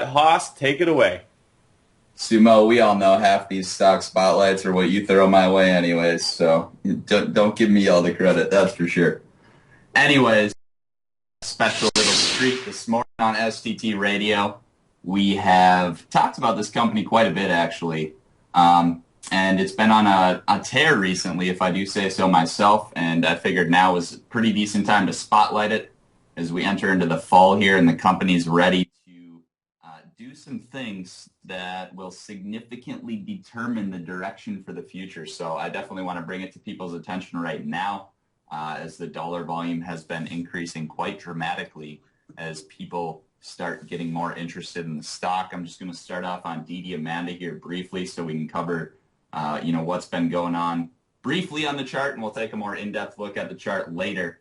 that, Haas, take it away. Sumo, we all know half these stock spotlights are what you throw my way anyways, so don't give me all the credit, that's for sure. Anyways, special little treat this morning on STT Radio. We have talked about this company quite a bit, actually, and it's been on a tear recently, if I do say so myself, and I figured now was a pretty decent time to spotlight it as we enter into the fall here and the company's ready to do some things that will significantly determine the direction for the future. So I definitely want to bring it to people's attention right now, as the dollar volume has been increasing quite dramatically as people start getting more interested in the stock. I'm just going to start off on DD Amanda here briefly so we can cover what's been going on briefly on the chart, and we'll take a more in-depth look at the chart later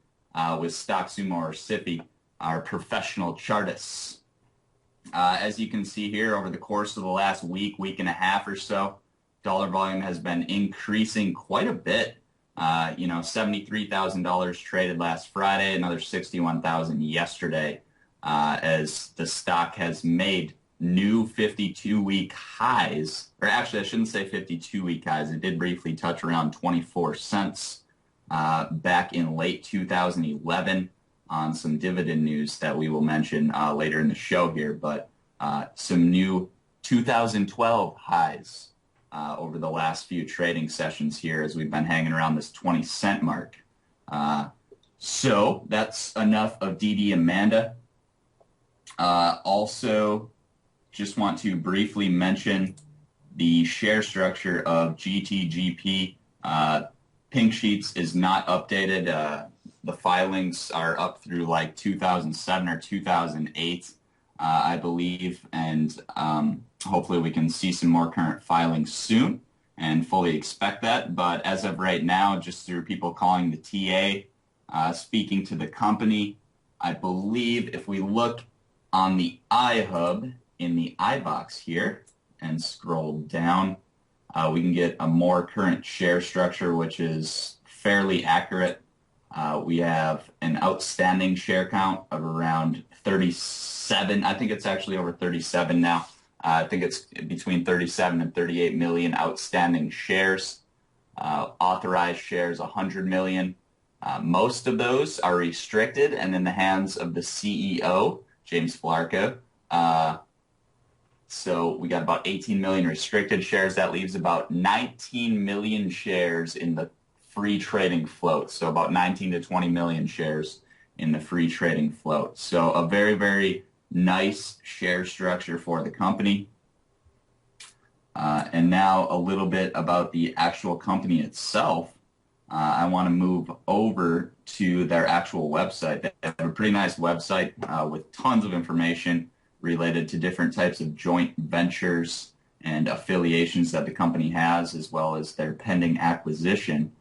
with Stock Sumo or SIFI, our professional chartists. As you can see here, over the course of the last week and a half or so, dollar volume has been increasing quite a bit. $73,000 traded last Friday, another $61,000 yesterday, as the stock has made new 52-week highs. Or actually, I shouldn't say 52-week highs. It did briefly touch around 24 cents back in late 2011 on some dividend news that we will mention later in the show here, but some new 2012 highs over the last few trading sessions here as we've been hanging around this 20-cent mark. So that's enough of DD Amanda. Also, just want to briefly mention the share structure of GTGP. Pink Sheets is not updated. The filings are up through like 2007 or 2008, I believe, and hopefully we can see some more current filings soon and fully expect that. But as of right now, just through people calling the TA, speaking to the company, I believe if we look on the iHub in the iBox here and scroll down, we can get a more current share structure, which is fairly accurate. We have an outstanding share count of around 37. I think it's actually over 37 now. I think it's between 37 and 38 million outstanding shares. Authorized shares, 100 million. Most of those are restricted and in the hands of the CEO, James Flarco. So we got about 18 million restricted shares. That leaves about 19 million shares in the free trading float. So about 19 to 20 million shares in the free trading float. So a very, very nice share structure for the company. And now a little bit about the actual company itself. I want to move over to their actual website. They have a pretty nice website with tons of information related to different types of joint ventures and affiliations that the company has, as well as their pending acquisition.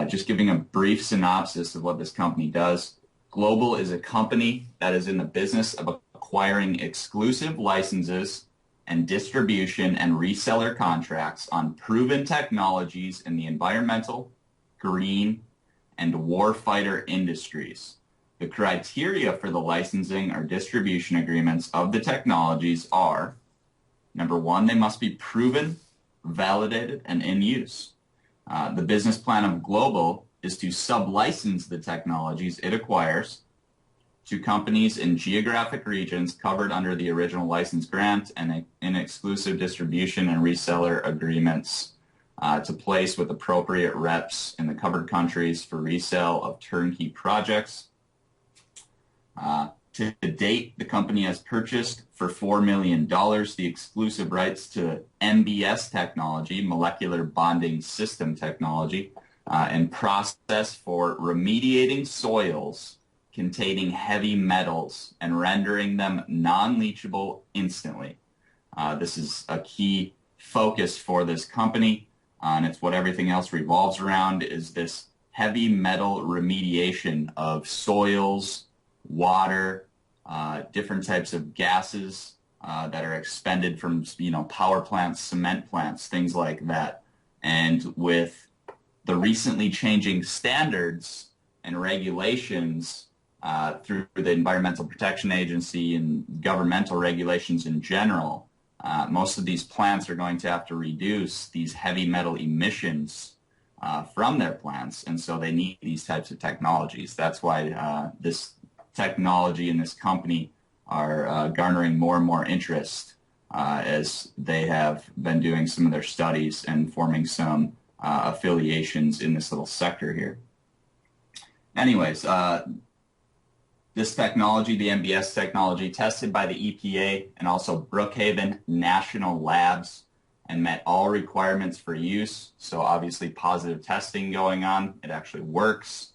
Just giving a brief synopsis of what this company does. Global is a company that is in the business of acquiring exclusive licenses and distribution and reseller contracts on proven technologies in the environmental, green, and warfighter industries. The criteria for the licensing or distribution agreements of the technologies are, number one, they must be proven, validated, and in use. The business plan of Global is to sublicense the technologies it acquires to companies in geographic regions covered under the original license grant and in exclusive distribution and reseller agreements to place with appropriate reps in the covered countries for resale of turnkey projects. To date, the company has purchased for $4 million the exclusive rights to MBS technology, molecular bonding system technology, and process for remediating soils containing heavy metals and rendering them non-leachable instantly. This is a key focus for this company, and it's what everything else revolves around, is this heavy metal remediation of soils, water, different types of gases that are expended from, power plants, cement plants, things like that. And with the recently changing standards and regulations through the Environmental Protection Agency and governmental regulations in general, most of these plants are going to have to reduce these heavy metal emissions from their plants, and so they need these types of technologies. That's why this technology and this company are garnering more and more interest as they have been doing some of their studies and forming some affiliations in this little sector here. Anyways, this technology, the MBS technology, tested by the EPA and also Brookhaven National Labs and met all requirements for use. So obviously positive testing going on. It actually works.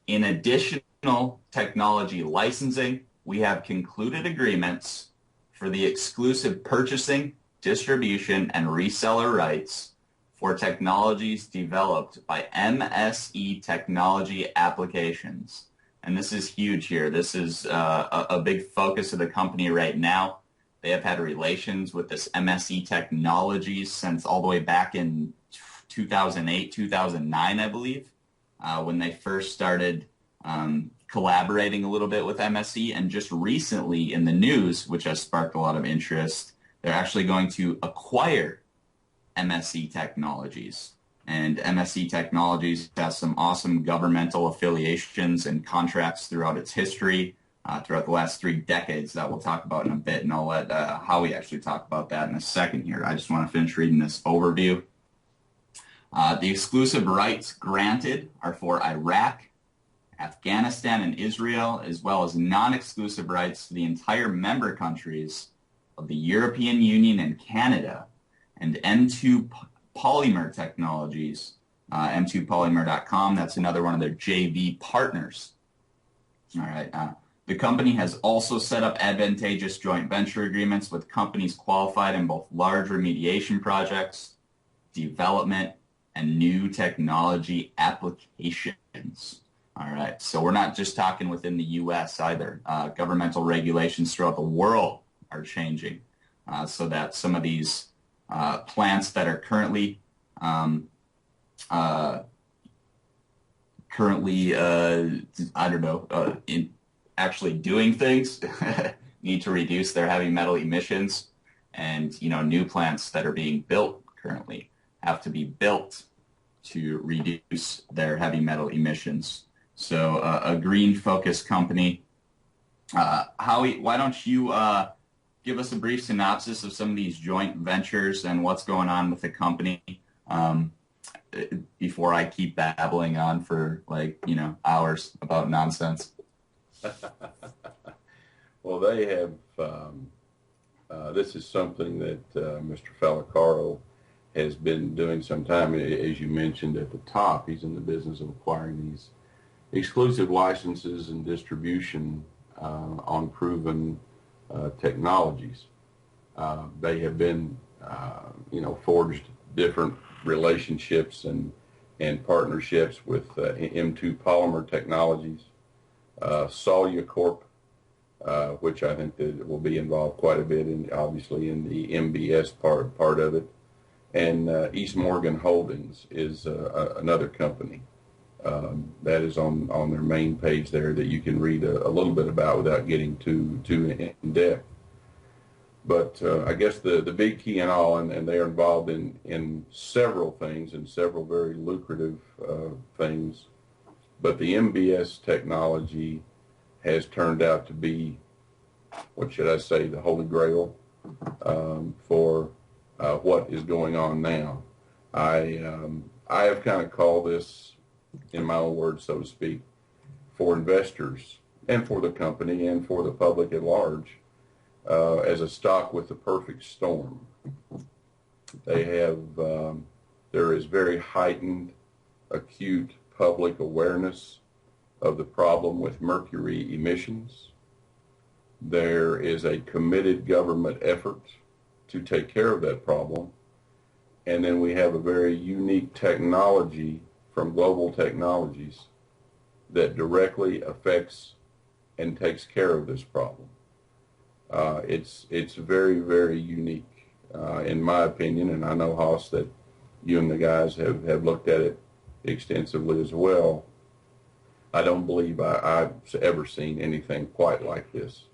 In additional technology licensing, we have concluded agreements for the exclusive purchasing, distribution, and reseller rights for technologies developed by MSE Technology Applications. And this is huge here. This is a big focus of the company right now. They have had relations with this MSE Technologies since all the way back in 2008, 2009, I believe, when they first started collaborating a little bit with MSE. And just recently in the news, which has sparked a lot of interest, they're actually going to acquire MSE Technologies. And MSE Technologies has some awesome governmental affiliations and contracts throughout its history, throughout the last 3 decades that we'll talk about in a bit, and I'll let Howie actually talk about that in a second here. I just want to finish reading this overview. The exclusive rights granted are for Iraq, Afghanistan, and Israel, as well as non-exclusive rights to the entire member countries of the European Union and Canada, and M2 Polymer Technologies, m2polymer.com. That's another one of their JV partners. All right. The company has also set up advantageous joint venture agreements with companies qualified in both large remediation projects, development, and new technology applications. All right. So we're not just talking within the U.S. either. Governmental regulations throughout the world are changing so that some of these plants that are currently actually doing things need to reduce their heavy metal emissions, and new plants that are being built currently have to be built to reduce their heavy metal emissions. So a green focused company. Howie, why don't you give us a brief synopsis of some of these joint ventures and what's going on with the company before I keep babbling on for hours about nonsense. Well, they have, this is something that Mr. Falacaro has been doing some time. As you mentioned at the top, he's in the business of acquiring these exclusive licenses and distribution on proven technologies. They have been, forged different relationships and partnerships with M2 Polymer Technologies, Solucorp, which I think that will be involved quite a bit obviously in the MBS part of it, and East Morgan Holdings is another company that is on their main page there that you can read a little bit about without getting too in depth. But I guess the big key in all, and they are involved in several things and several very lucrative things, but the MBS technology has turned out to be, what should I say, the holy grail for what is going on now. I have kind of called this, in my own words, so to speak, for investors and for the company and for the public at large, as a stock with the perfect storm. They have, there is very heightened, acute public awareness of the problem with mercury emissions. There is a committed government effort to take care of that problem. And then we have a very unique technology from Global Technologies that directly affects and takes care of this problem. It's very, very unique, in my opinion, and I know, Haas, that you and the guys have looked at it extensively as well. I don't believe I've ever seen anything quite like this,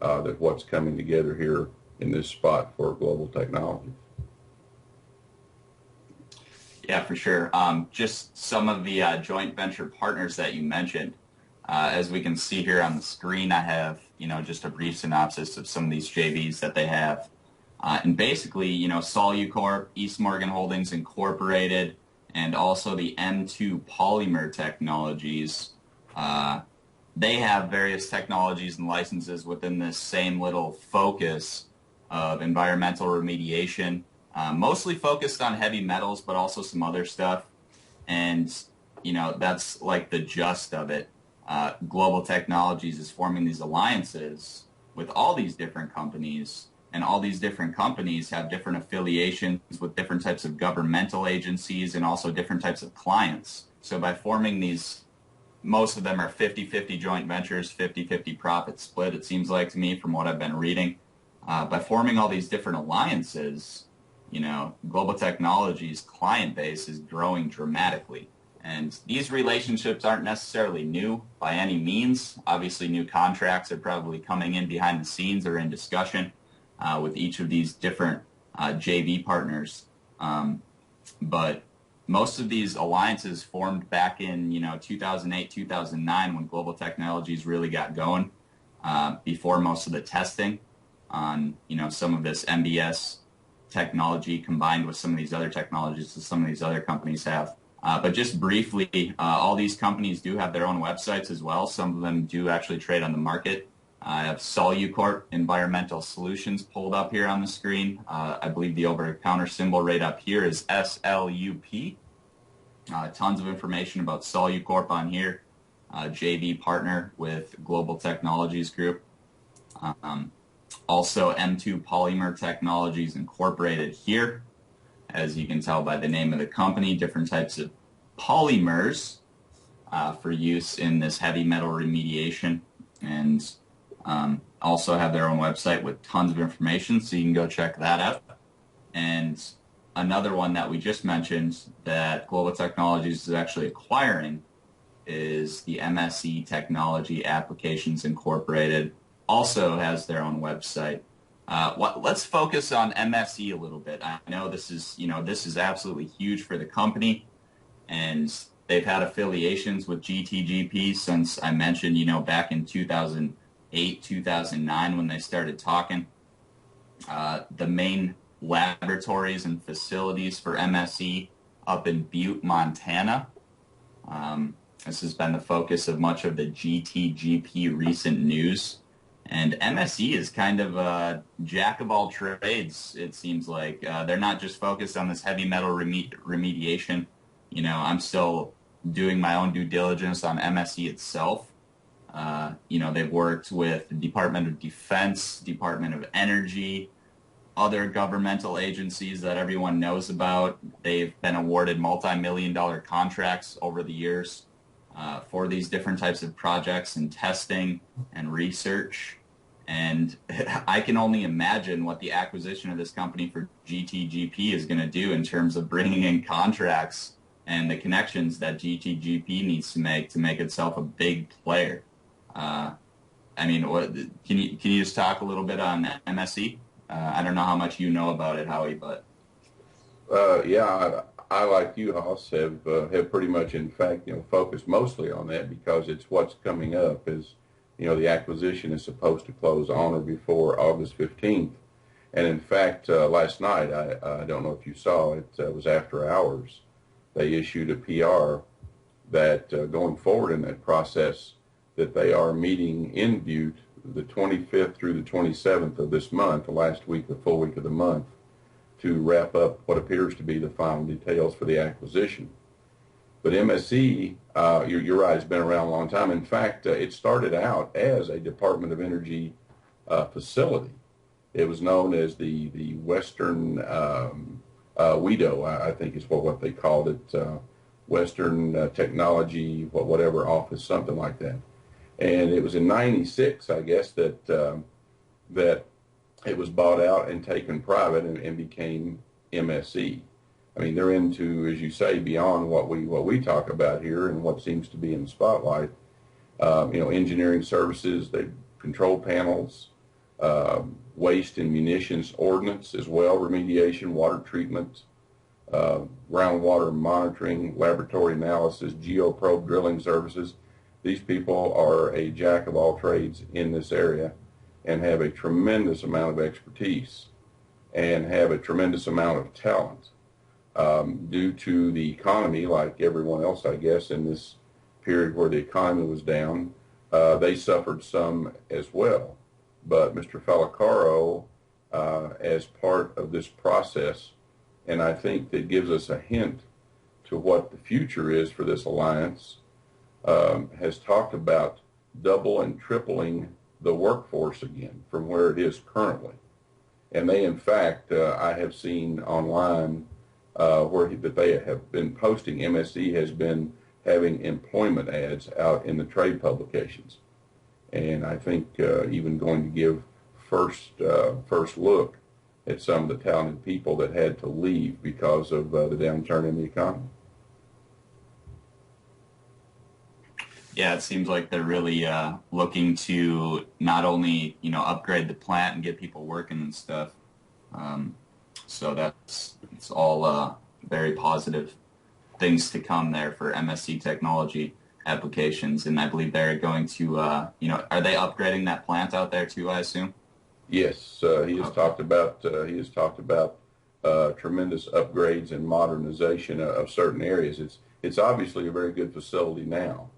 that what's coming together here in this spot for global technology. Yeah, for sure. Just some of the joint venture partners that you mentioned. As we can see here on the screen, I have, just a brief synopsis of some of these JVs that they have. And basically, Solucorp, East Morgan Holdings Incorporated, and also the M2 Polymer Technologies. They have various technologies and licenses within this same little focus of environmental remediation, mostly focused on heavy metals, but also some other stuff. And, that's like the gist of it. Global Technologies is forming these alliances with all these different companies, and all these different companies have different affiliations with different types of governmental agencies and also different types of clients. So by forming these, most of them are 50-50 joint ventures, 50-50 profit split, it seems like to me from what I've been reading. By forming all these different alliances, Global Technologies' client base is growing dramatically. And these relationships aren't necessarily new by any means. Obviously, new contracts are probably coming in behind the scenes or in discussion with each of these different JV partners. But most of these alliances formed back in 2008, 2009 when Global Technologies really got going, before most of the testing on some of this MBS technology combined with some of these other technologies that some of these other companies have. But just briefly, all these companies do have their own websites as well. Some of them do actually trade on the market. I have Solucorp Environmental Solutions pulled up here on the screen. I believe the over-the-counter symbol right up here is SLUP. Tons of information about Solucorp on here. JV partner with Global Technologies Group. Also M2 Polymer Technologies Incorporated here. As you can tell by the name of the company, different types of polymers for use in this heavy metal remediation. And also have their own website with tons of information, so you can go check that out. And another one that we just mentioned that Global Technologies is actually acquiring is the MSE Technology Applications Incorporated. Also has their own website. Let's focus on MSE a little bit. I know this is absolutely huge for the company, and they've had affiliations with GTGP since I mentioned, back in 2008, 2009 when they started talking. The main laboratories and facilities for MSE up in Butte, Montana. This has been the focus of much of the GTGP recent news. And MSE is kind of a jack of all trades, it seems like. They're not just focused on this heavy metal remediation. I'm still doing my own due diligence on MSE itself. They've worked with the Department of Defense, Department of Energy, other governmental agencies that everyone knows about. They've been awarded multi-million-dollar contracts over the years for these different types of projects and testing and research. And I can only imagine what the acquisition of this company for GTGP is going to do in terms of bringing in contracts and the connections that GTGP needs to make itself a big player. Can you just talk a little bit on MSE? I don't know how much you know about it, Howie, but I like you, Hoss, have pretty much, in fact, focused mostly on that because it's what's coming up. Is the acquisition is supposed to close on or before August 15th, and in fact, last night I don't know if you saw it. It was after hours. They issued a PR that going forward in that process, that they are meeting in Butte the 25th through the 27th of this month, the last week, the full week of the month, to wrap up what appears to be the final details for the acquisition. But MSE, you're right, it's been around a long time. In fact, it started out as a Department of Energy facility. It was known as the Western WEDO, I think is what they called it, Western Technology, whatever office, something like that. And it was in '96, I guess, that it was bought out and taken private and became MSE. I mean, they're into, as you say, beyond what we talk about here and what seems to be in the spotlight. engineering services, they control panels, waste and munitions ordnance as well, remediation, water treatment, groundwater monitoring, laboratory analysis, geoprobe drilling services. These people are a jack of all trades in this area and have a tremendous amount of expertise and have a tremendous amount of talent. Due to the economy, like everyone else, I guess, in this period where the economy was down, they suffered some as well. But Mr. Falacaro, as part of this process, and I think that gives us a hint to what the future is for this alliance, has talked about double and tripling the workforce again from where it is currently. And they, in fact, I have seen online that they have been posting, MSE has been having employment ads out in the trade publications. And I think even going to give first look at some of the talented people that had to leave because of the downturn in the economy. Yeah, it seems like they're really looking to not only upgrade the plant and get people working and stuff. So it's all very positive things to come there for MSC technology applications, and I believe they're going to are they upgrading that plant out there too, I assume? Yes, he has talked about tremendous upgrades and modernization of certain areas. It's obviously a very good facility now,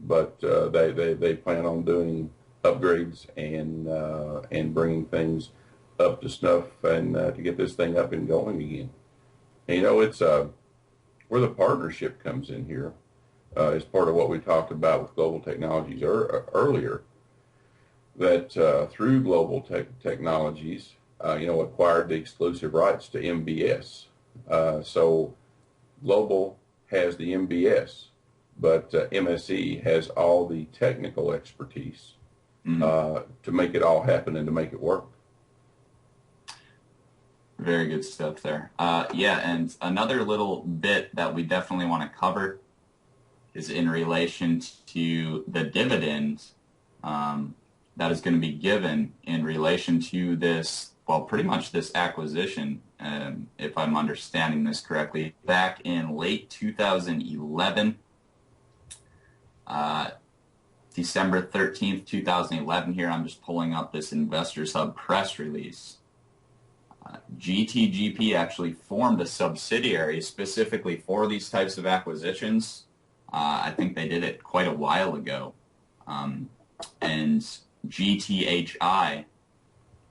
but they plan on doing upgrades and bringing things up to snuff and to get this thing up and going again. And, it's where the partnership comes in here as part of what we talked about with Global Technologies earlier. That through Global Technologies, acquired the exclusive rights to MBS. So Global has the MBS, but MSE has all the technical expertise to make it all happen and to make it work. Very good stuff there. And another little bit that we definitely want to cover is in relation to the dividends that is going to be given in relation to this, pretty much this acquisition, if I'm understanding this correctly. Back in late 2011, December 13th, 2011 here, I'm just pulling up this Investors Hub press release. GTGP actually formed a subsidiary specifically for these types of acquisitions. I think they did it quite a while ago. And GTHI,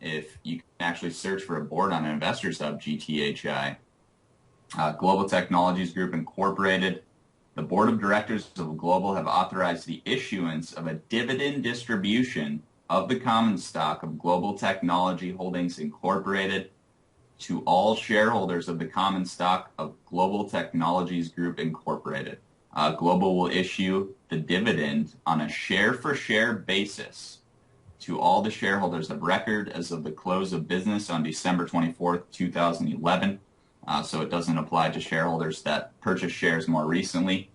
if you can actually search for a board on Investors Hub, GTHI, Global Technologies Group Incorporated, the board of directors of Global have authorized the issuance of a dividend distribution of the common stock of Global Technology Holdings Incorporated to all shareholders of the common stock of Global Technologies Group Incorporated. Global will issue the dividend on a share-for-share basis to all the shareholders of record as of the close of business on December 24th, 2011. So it doesn't apply to shareholders that purchased shares more recently.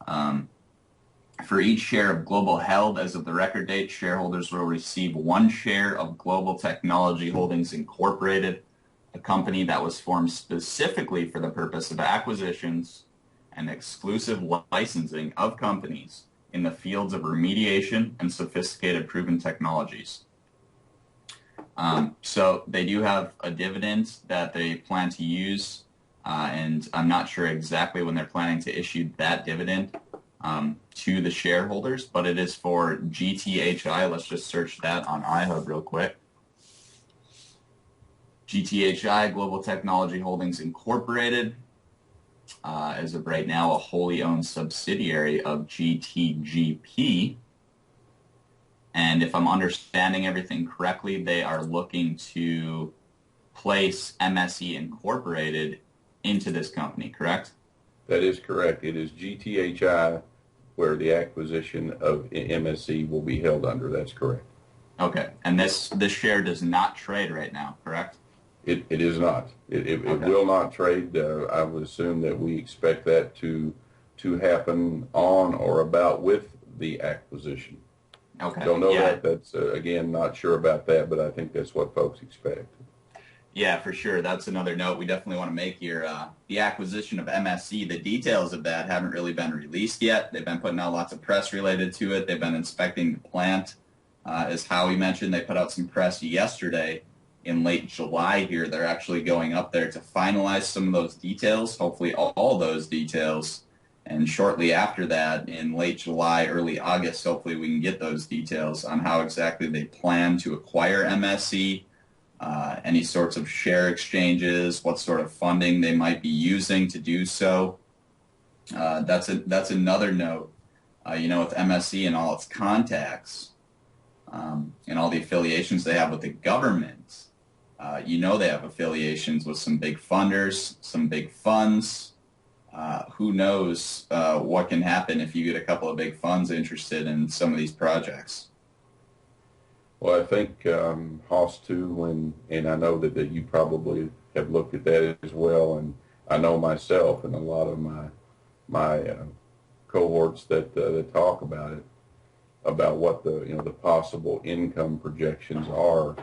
For each share of Global held as of the record date, shareholders will receive 1 share of Global Technology Holdings Incorporated, a company that was formed specifically for the purpose of acquisitions and exclusive licensing of companies in the fields of remediation and sophisticated proven technologies. So they do have a dividend that they plan to use, and I'm not sure exactly when they're planning to issue that dividend to the shareholders, but it is for GTHI. Let's just search that on iHub real quick. GTHI, Global Technology Holdings Incorporated, as of right now, a wholly owned subsidiary of GTGP. And if I'm understanding everything correctly, they are looking to place MSE Incorporated into this company, correct? That is correct. It is GTHI where the acquisition of MSE will be held under. That's correct. Okay. And this share does not trade right now, correct? It is not. It will not trade. I would assume that we expect that to happen on or about with the acquisition. Okay. Don't know Yeah. that. That's, again, not sure about that, but I think that's what folks expect. Yeah, for sure. That's another note we definitely want to make here. The acquisition of MSC, the details of that haven't really been released yet. They've been putting out lots of press related to it. They've been inspecting the plant. As Howie mentioned, they put out some press yesterday in late July here. They're actually going up there to finalize some of those details, hopefully all those details. And shortly after that, in late July, early August, hopefully we can get those details on how exactly they plan to acquire MSC, any sorts of share exchanges, what sort of funding they might be using to do so. That's another note. With MSC and all its contacts and all the affiliations they have with the government, they have affiliations with some big funders, some big funds. Who knows what can happen if you get a couple of big funds interested in some of these projects. Well, I think Haas too, and I know that you probably have looked at that as well, and I know myself and a lot of my cohorts that talk about it, about what the possible income projections are.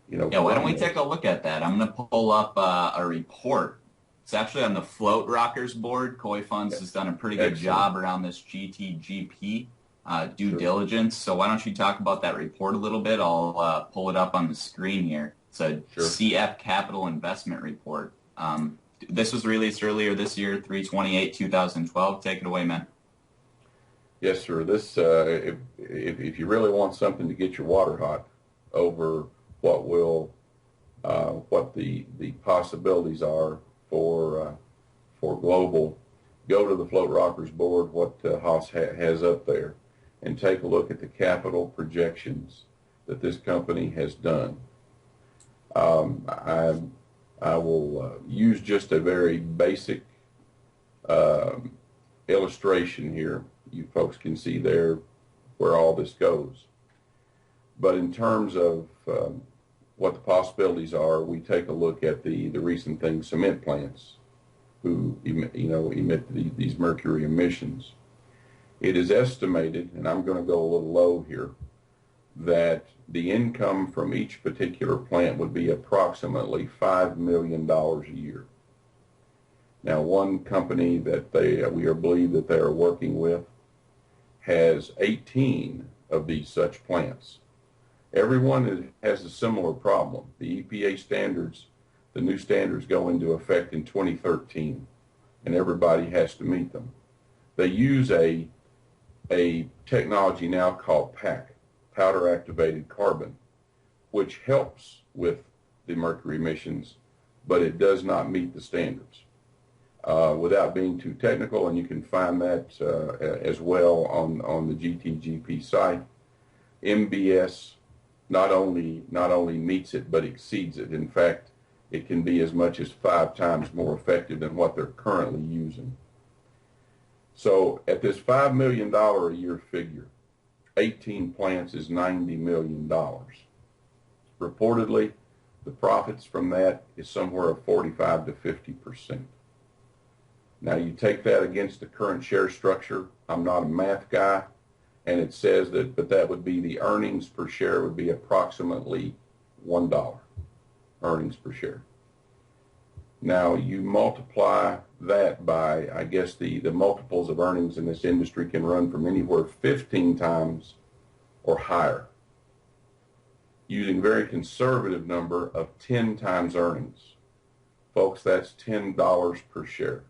Yeah, why don't we take a look at that? I'm going to pull up a report. It's actually on the Float Rockers board. Koi Funds has done a pretty good job around this GTGP due diligence. So why don't you talk about that report a little bit? I'll pull it up on the screen here. It's a CF Capital Investment Report. This was released earlier this year, 3/28/2012. Take it away, man. Yes, sir. This, if you really want something to get your water hot over what the possibilities are for global, go to the Float Rockers board, what Haas has up there, and take a look at the capital projections that this company has done. I will use just a very basic illustration here. You folks can see there where all this goes. But in terms of what the possibilities are, we take a look at the recent thing, cement plants, who emit these mercury emissions. It is estimated, and I'm going to go a little low here, that the income from each particular plant would be approximately $5 million a year. Now, one company that we believe that they are working with has 18 of these such plants. Everyone has a similar problem. The EPA standards, the new standards go into effect in 2013, and everybody has to meet them. They use a technology now called PAC, powder activated carbon, which helps with the mercury emissions, but it does not meet the standards. Without being too technical, and you can find that as well on the GTGP site, MBS not only meets it but exceeds it. In fact, it can be as much as 5 times more effective than what they're currently using. So at this $5 million a year figure, 18 plants is $90 million. Reportedly, the profits from that is somewhere of 45 to 50%. Now you take that against the current share structure. I'm not a math guy, and it says but that would be the earnings per share would be approximately $1 earnings per share. Now you multiply that by, I guess the multiples of earnings in this industry can run from anywhere 15 times or higher. Using a very conservative number of 10 times earnings. Folks, that's $10 per share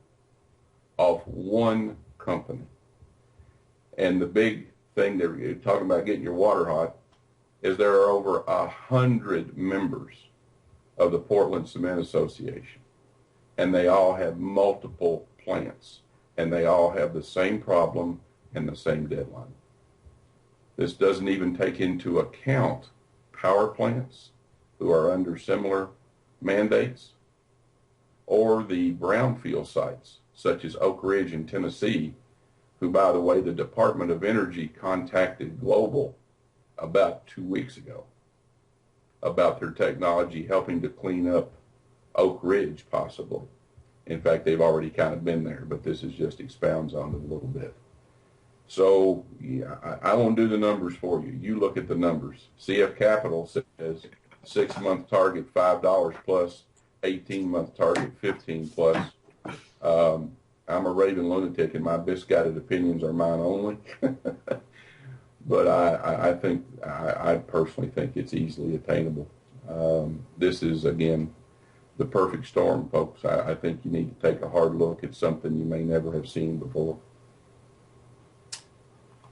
of one company. And the big thing that you're talking about getting your water hot is there are over 100 members of the Portland Cement Association, and they all have multiple plants, and they all have the same problem and the same deadline. This doesn't even take into account power plants who are under similar mandates, or the brownfield sites such as Oak Ridge in Tennessee, who, by the way, the Department of Energy contacted Global about 2 weeks ago about their technology helping to clean up Oak Ridge, possibly. In fact, they've already kind of been there, but this is just expounds on it a little bit. So yeah, I won't do the numbers for you. You look at the numbers. CF Capital says 6-month target $5 plus, 18-month target 15 plus. I'm a raving lunatic, and my misguided opinions are mine only. But I personally think it's easily attainable. This is, again, the perfect storm, folks. I think you need to take a hard look at something you may never have seen before.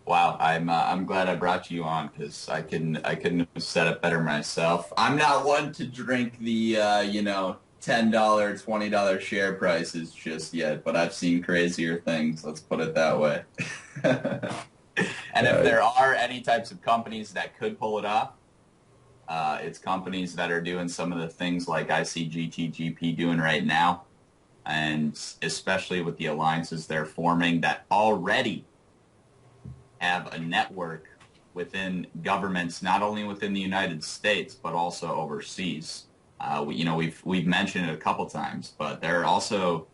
Wow, I'm glad I brought you on because I couldn't have said it better myself. I'm not one to drink the $10, $20 share prices just yet, but I've seen crazier things. Let's put it that way. And if there are any types of companies that could pull it off, it's companies that are doing some of the things like I see GTGP doing right now, and especially with the alliances they're forming that already have a network within governments, not only within the United States, but also overseas. We've mentioned it a couple times, but there are also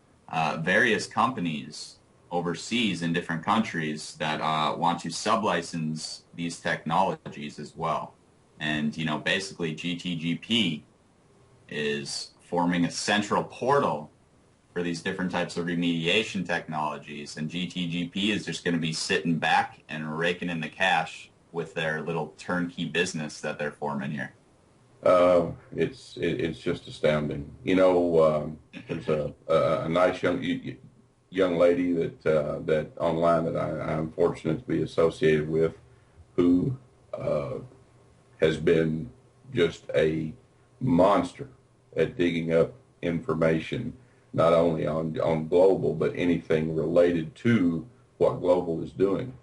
various companies overseas in different countries that want to sublicense these technologies as well. And, basically GTGP is forming a central portal for these different types of remediation technologies, and GTGP is just going to be sitting back and raking in the cash with their little turnkey business that they're forming here. It's just astounding. There's a nice young lady that online that I'm fortunate to be associated with, who has been just a monster at digging up information, not only on global, but anything related to what global is doing.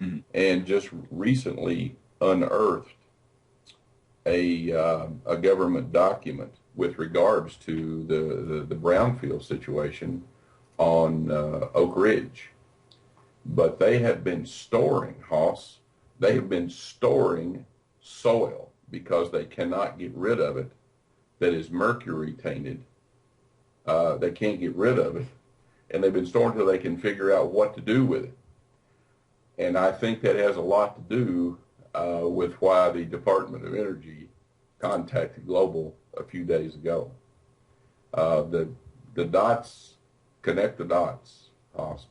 Mm-hmm. And just recently unearthed a government document with regards to the brownfield situation on Oak Ridge. But they have been storing, Hoss, they have been storing soil because they cannot get rid of it that is mercury tainted. They can't get rid of it, and they've been storing until they can figure out what to do with it. And I think that has a lot to do with why the Department of Energy contacted Global a few days ago. The dots, connect the dots.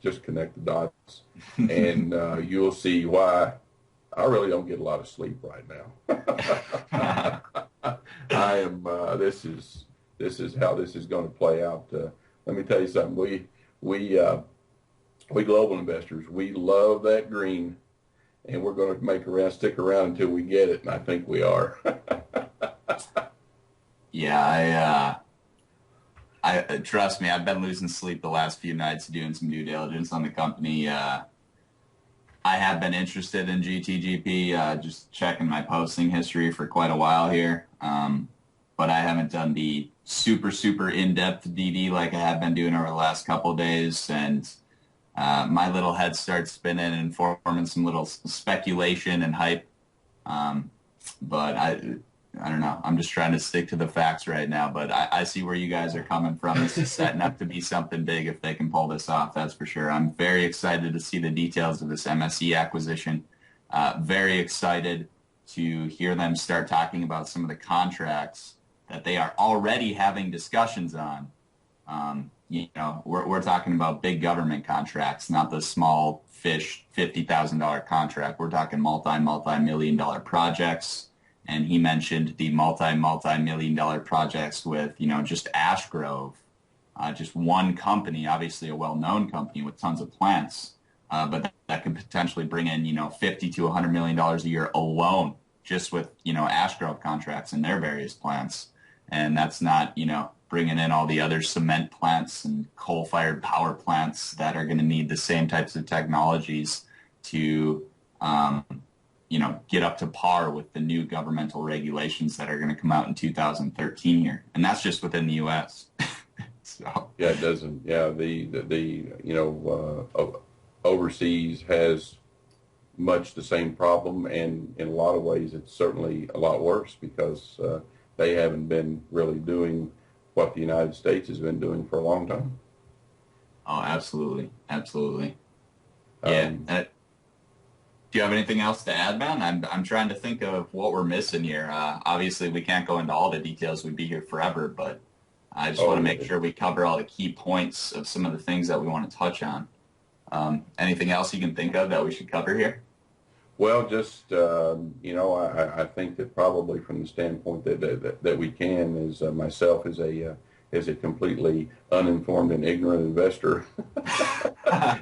Just connect the dots, and you'll see why I really don't get a lot of sleep right now. I am. This is how this is going to play out. Let me tell you something. We global investors, we love that green, and we're going to stick around until we get it, and I think we are. Yeah, I trust me, I've been losing sleep the last few nights doing some due diligence on the company. I have been interested in GTGP, just checking my posting history for quite a while here, but I haven't done the super in-depth DD like I have been doing over the last couple of days, and my little head starts spinning and forming some little speculation and hype, but I don't know. I'm just trying to stick to the facts right now, but I see where you guys are coming from. This is setting up to be something big if they can pull this off, that's for sure. I'm very excited to see the details of this MSE acquisition. Very excited to hear them start talking about some of the contracts that they are already having discussions on. We're talking about big government contracts, not the small fish $50,000 contract. We're talking multi-million-dollar projects. And he mentioned the multi-million-dollar projects with, just Ash Grove, just one company, obviously a well-known company with tons of plants, but that could potentially bring in, $50 to $100 million a year alone, just with, Ash Grove contracts and their various plants. And that's not, bringing in all the other cement plants and coal-fired power plants that are going to need the same types of technologies to, get up to par with the new governmental regulations that are going to come out in 2013 here. And that's just within the U.S. So. Yeah, it doesn't. Yeah, overseas has much the same problem, and in a lot of ways it's certainly a lot worse because they haven't been really doing what the United States has been doing for a long time. Oh, absolutely. Absolutely. Yeah. Do you have anything else to add, Ben? I'm trying to think of what we're missing here. Obviously, we can't go into all the details. We'd be here forever, but I just want to Oh, make sure we cover all the key points of some of the things that we want to touch on. Anything else you can think of that we should cover here? well, just I think that probably from the standpoint that we can, is myself as a completely uninformed and ignorant investor,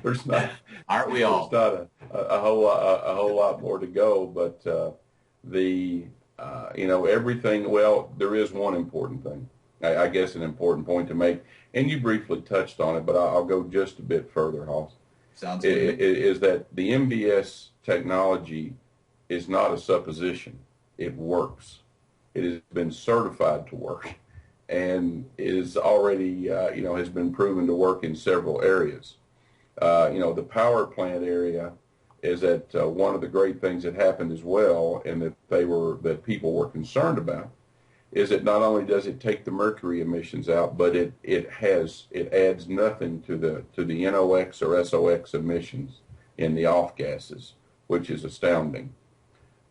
there's not Aren't we there's all? not a whole lot more to go, but the everything. Well, there is one important thing. I guess an important point to make, and you briefly touched on it, but I'll go just a bit further, Hoss. Sounds good. Is that the MBS technology is not a supposition. It works. It has been certified to work, and is already has been proven to work in several areas. The power plant area is that one of the great things that happened as well, and that people were concerned about, is that not only does it take the mercury emissions out, but it adds nothing to the NOx or SOx emissions in the off gases, which is astounding.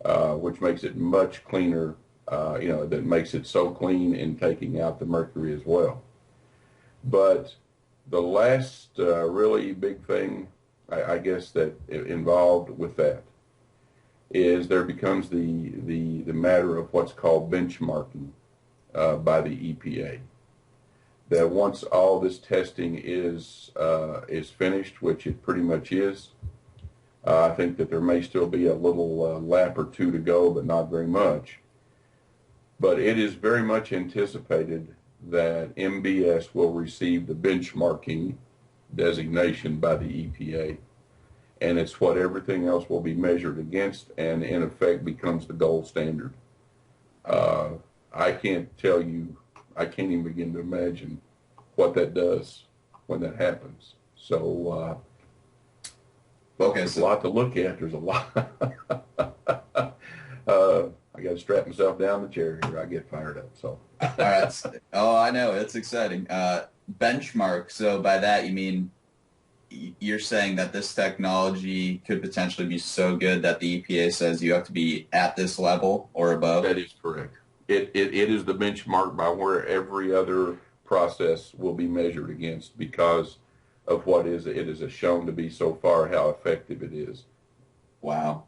Which makes it much cleaner. That makes it so clean in taking out the mercury as well. But the last really big thing, I guess, that involved with that is there becomes the matter of what's called benchmarking by the EPA. That once all this testing is finished, which it pretty much is, I think that there may still be a little lap or two to go, but not very much. But it is very much anticipated that MBS will receive the benchmarking designation by the EPA, and it's what everything else will be measured against, and in effect becomes the gold standard. I can't even begin to imagine what that does when that happens. So there's a lot to look at. There's a lot. I got to strap myself down the chair here. I get fired up. So. All right. Oh, I know. It's exciting. Benchmark. So by that, you mean you're saying that this technology could potentially be so good that the EPA says you have to be at this level or above? That is correct. It is the benchmark by where every other process will be measured against, because of what it is shown to be so far, how effective it is. Wow.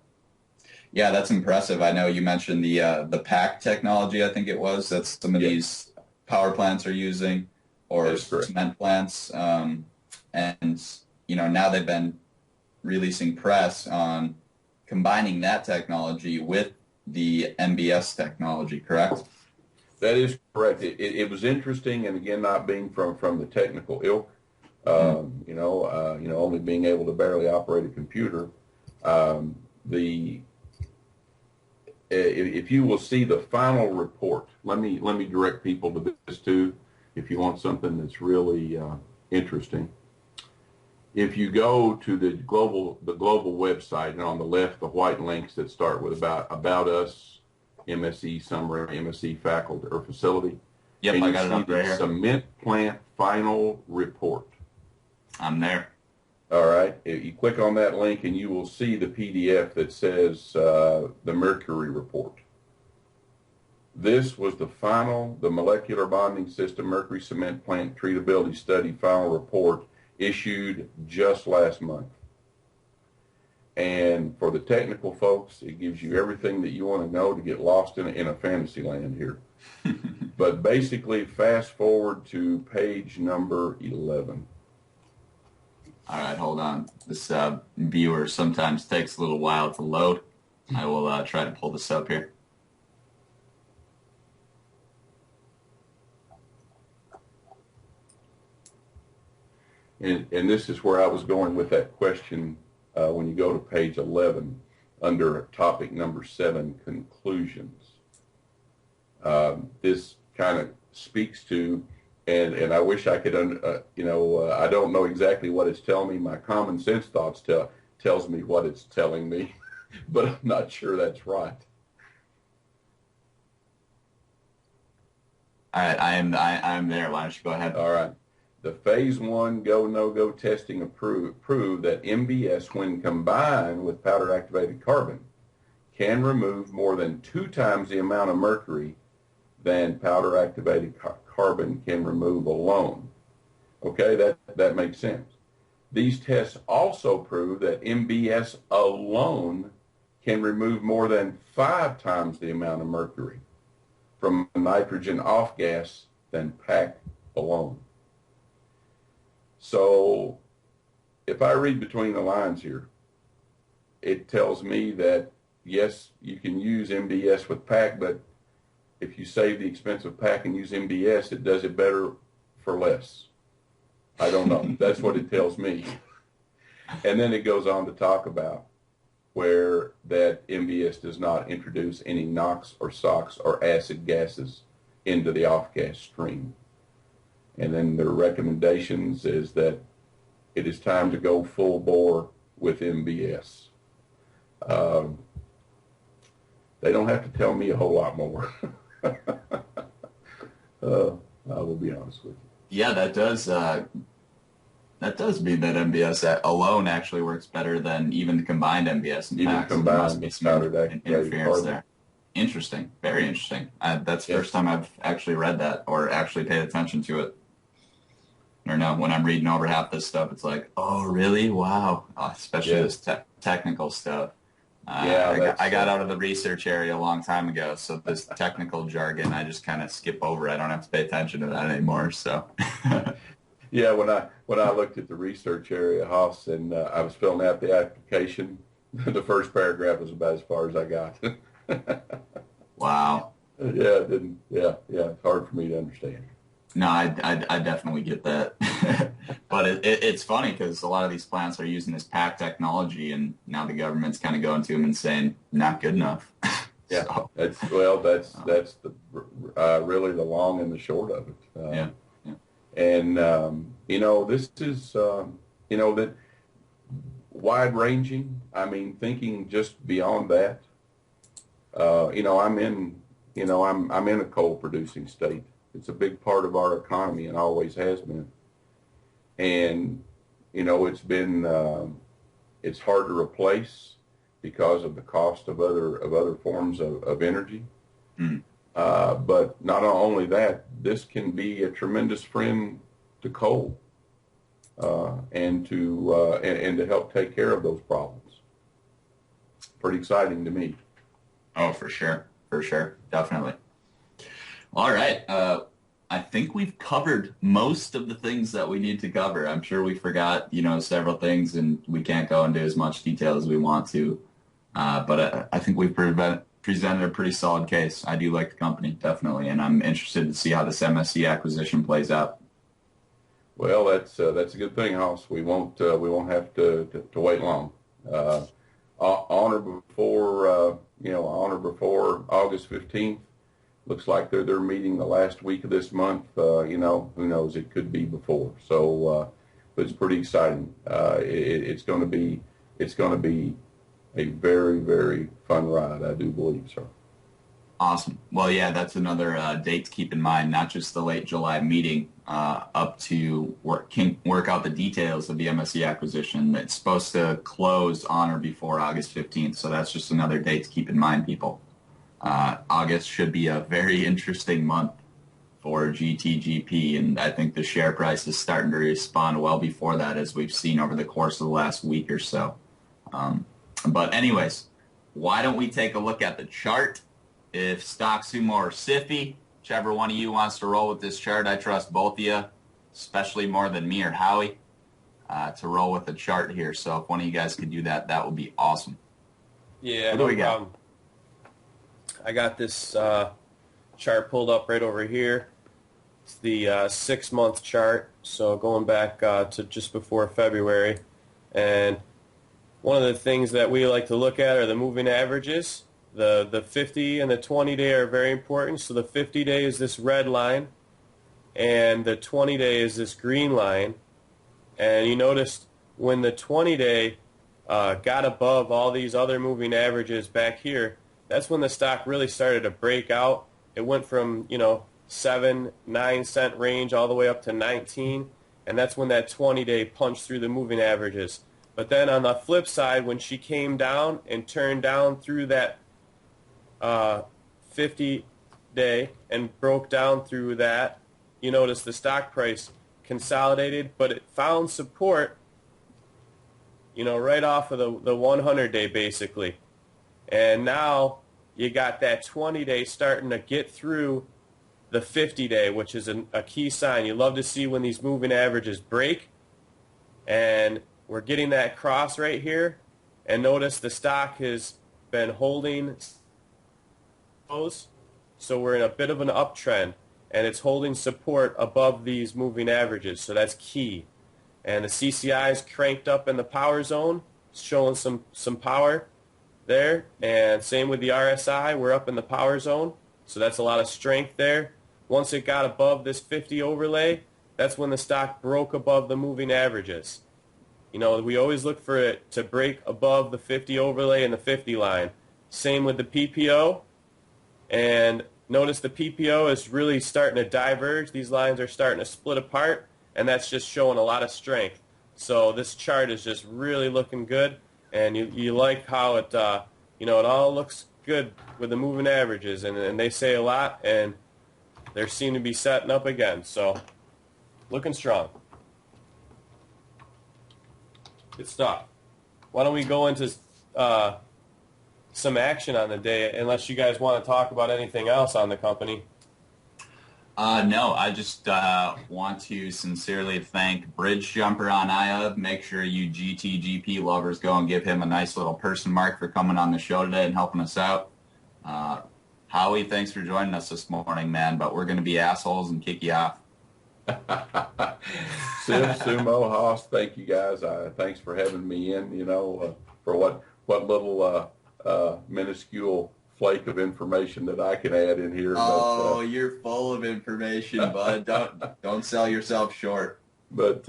Yeah, that's impressive. I know you mentioned the pack technology, I think it was, that some of these power plants are using, or cement plants. And, now they've been releasing press on combining that technology with the MBS technology, correct? That is correct. It was interesting, and again, not being from the technical ilk, only being able to barely operate a computer, if you will see the final report, let me direct people to this too, if you want something that's really interesting. If you go to the global website, and on the left, the white links that start with about us, MSE summary, MSE faculty or facility. Yep, I got it up there. Cement plant final report. I'm there. All right. You click on that link and you will see the PDF that says the mercury report. This was the molecular bonding system mercury cement plant treatability study final report issued just last month. And for the technical folks, it gives you everything that you want to know to get lost in a fantasy land here. But basically, fast forward to page number 11. All right, hold on. This viewer sometimes takes a little while to load. I will try to pull this up here. And this is where I was going with that question when you go to page 11 under topic number 7, conclusions. This kind of speaks to, and I wish I could, I don't know exactly what it's telling me. My common sense thoughts tells me what it's telling me, but I'm not sure that's right. All right, I am there. Why don't you go ahead? All right. The phase 1 go, no-go testing proved that MBS, when combined with powder activated carbon, can remove more than 2 times the amount of mercury than powder activated carbon can remove alone. Okay, that makes sense. These tests also prove that MBS alone can remove more than 5 times the amount of mercury from nitrogen off gas than PAC alone. So if I read between the lines here, it tells me that, yes, you can use MBS with PAC, but if you save the expense of PAC and use MBS, it does it better for less. I don't know. That's what it tells me. And then it goes on to talk about where that MBS does not introduce any NOx or SOx or acid gases into the off-gas stream. And then their recommendations is that it is time to go full bore with MBS. They don't have to tell me a whole lot more. I will be honest with you. Yeah, that does mean that MBS alone actually works better than even the combined MBS and Even PAC. combined So there must be powdered some activated interference carbon. there. Interesting, very interesting. That's the Yes. first time I've actually read that or actually paid attention to it. Or no, when I'm reading over half this stuff, it's like, oh, really? Wow. Especially Yes. this technical stuff. Yeah, I got out of the research area a long time ago, so this technical jargon, I just kind of skip over. I don't have to pay attention to that anymore. So, Yeah, when I looked at the research area, Hoss, and I was filling out the application, the first paragraph was about as far as I got. wow. Yeah, it didn't. Yeah, it's hard for me to understand. No, I definitely get that. But it's funny because a lot of these plants are using this PAC technology, and now the government's kind of going to them and saying, not good enough. Yeah, So, that's the really the long and the short of it. yeah. And this is that wide ranging. I mean, thinking just beyond that. I'm in a coal producing state. It's a big part of our economy and always has been. And it's been it's hard to replace because of the cost of other forms of energy. Mm. But not only that, this can be a tremendous friend to coal and to help take care of those problems. Pretty exciting to me. Oh, for sure. Definitely. All right. I think we've covered most of the things that we need to cover. I'm sure we forgot, several things, and we can't go into as much detail as we want to. But I think we've presented a pretty solid case. I do like the company, definitely, and I'm interested to see how this MSC acquisition plays out. Well, that's a good thing, Hoss. We won't have to wait long. On or before August 15th. Looks like they're meeting the last week of this month. Who knows? It could be before. So, but it's pretty exciting. It's going to be a very, very fun ride. I do believe, sir. Awesome. Well, yeah, that's another date to keep in mind. Not just the late July meeting, up to work out the details of the MSC acquisition. It's supposed to close on or before August 15th. So that's just another date to keep in mind, people. August should be a very interesting month for GTGP, and I think the share price is starting to respond well before that, as we've seen over the course of the last week or so. But anyways, why don't we take a look at the chart? If Stock Sumo or Siffy, whichever one of you wants to roll with this chart, I trust both of you, especially more than me or Howie, to roll with the chart here. So if one of you guys could do that, that would be awesome. Yeah, What do we got? I got this chart pulled up right over here. It's the 6-month chart, so going back to just before February. And one of the things that we like to look at are the moving averages. The 50 and the 20-day are very important. So the 50-day is this red line, and the 20-day is this green line. And you noticed when the 20-day got above all these other moving averages back here, that's when the stock really started to break out. It went from, 7-9 cent range all the way up to 19. and that's when that 20-day punched through the moving averages. But then on the flip side, when she came down and turned down through that 50-day and broke down through that, you notice the stock price consolidated, but it found support, right off of the 100-day basically. And now you got that 20-day starting to get through the 50-day, which is a key sign. You love to see when these moving averages break, and we're getting that cross right here. And notice the stock has been holding those, so we're in a bit of an uptrend, and it's holding support above these moving averages, so that's key. And the CCI is cranked up in the power zone, showing some power there, and same with the RSI, we're up in the power zone, so that's a lot of strength there. Once it got above this 50 overlay, that's when the stock broke above the moving averages. We always look for it to break above the 50 overlay and the 50 line. Same with the PPO, and notice the PPO is really starting to diverge. These lines are starting to split apart, and that's just showing a lot of strength. So this chart is just really looking good, and you like how it, it all looks good with the moving averages, and they say a lot, and they seem to be setting up again. So looking strong. Good stuff. Why don't we go into some action on the day, unless you guys want to talk about anything else on the company? No, I just want to sincerely thank BridgeJumper on IUB. Make sure you GTGP lovers go and give him a nice little person mark for coming on the show today and helping us out. Howie, thanks for joining us this morning, man, but we're going to be assholes and kick you off. Sim, Sumo, Haas, thank you guys. Thanks for having me in, for what little minuscule flake of information that I can add in here. Oh, you're full of information, bud. Don't sell yourself short. But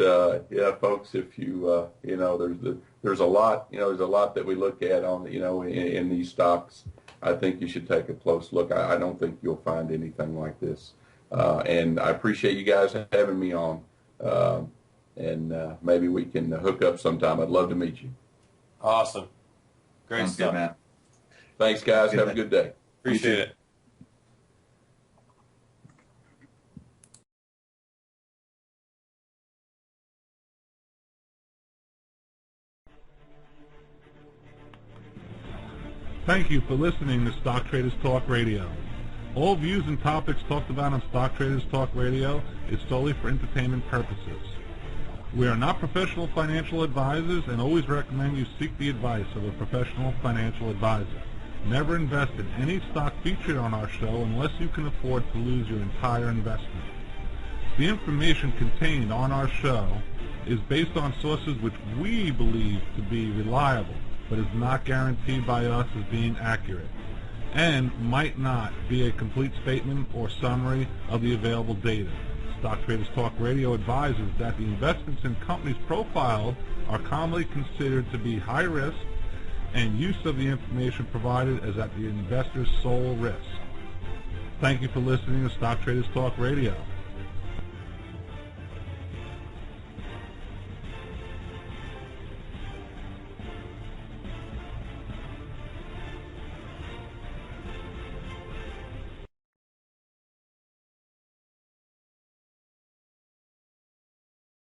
yeah, folks, if you there's a lot that we look at on in these stocks. I think you should take a close look. I don't think you'll find anything like this. And I appreciate you guys having me on. And maybe we can hook up sometime. I'd love to meet you. Awesome. Great Sounds stuff. good, man. Thanks, guys. Have a good day. Appreciate it. Thank you for listening to Stock Traders Talk Radio. All views and topics talked about on Stock Traders Talk Radio is solely for entertainment purposes. We are not professional financial advisors and always recommend you seek the advice of a professional financial advisor. Never invest in any stock featured on our show unless you can afford to lose your entire investment. The information contained on our show is based on sources which we believe to be reliable, but is not guaranteed by us as being accurate, and might not be a complete statement or summary of the available data. Stock Traders Talk Radio advises that the investments in companies profiled are commonly considered to be high risk, and use of the information provided is at the investor's sole risk. Thank you for listening to Stock Traders Talk Radio.